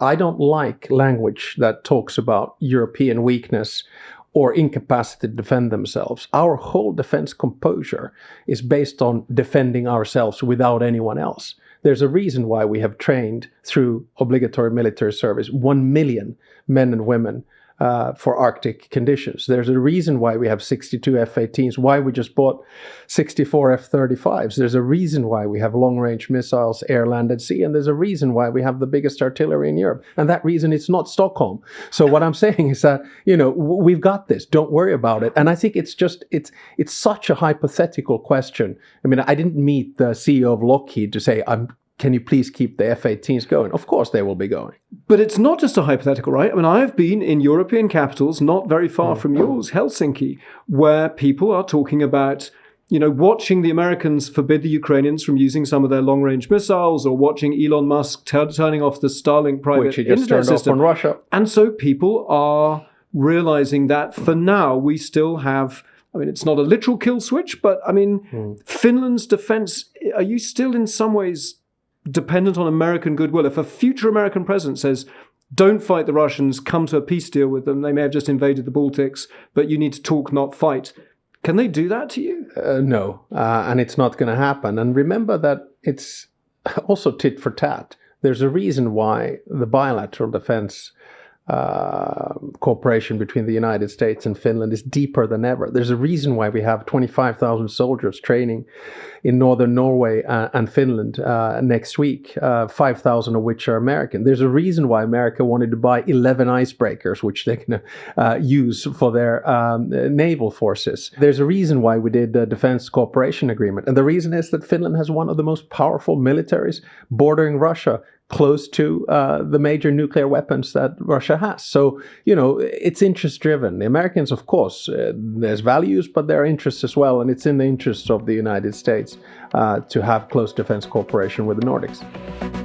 I don't like language that talks about European weakness or incapacity to defend themselves. Our whole defense composure is based on defending ourselves without anyone else. There's a reason why we have trained through obligatory military service 1 million men and women for Arctic conditions. There's a reason why we have 62 F-18s, why we just bought 64 F-35s. There's a reason why we have long-range missiles, air, land, and sea, and there's a reason why we have the biggest artillery in Europe. And that reason is not Stockholm. So what I'm saying is that, we've got this. Don't worry about it. And I think it's such a hypothetical question. I mean, I didn't meet the CEO of Lockheed to say, can you please keep the F-18s going? Of course they will be going. But it's not just a hypothetical, right? I mean, I've been in European capitals, not very far from yours, Helsinki, where people are talking about, watching the Americans forbid the Ukrainians from using some of their long-range missiles, or watching Elon Musk turning off the Starlink private which he just internet turned system. off on Russia. And so people are realizing that for now we still have, it's not a literal kill switch, but Finland's defense, are you still in some ways dependent on American goodwill? If a future American president says, don't fight the Russians, come to a peace deal with them, they may have just invaded the Baltics, but you need to talk, not fight. Can they do that to you? No, and it's not going to happen. And remember that it's also tit for tat. There's a reason why the bilateral defense cooperation between the United States and Finland is deeper than ever. There's a reason why we have 25,000 soldiers training in northern Norway and Finland next week, 5,000 of which are American. There's a reason why America wanted to buy 11 icebreakers, which they can use for their naval forces. There's a reason why we did the defense cooperation agreement. And the reason is that Finland has one of the most powerful militaries bordering Russia, close to the major nuclear weapons that Russia has. So, it's interest-driven. The Americans, of course, there's values, but there are interests as well. And it's in the interests of the United States to have close defense cooperation with the Nordics.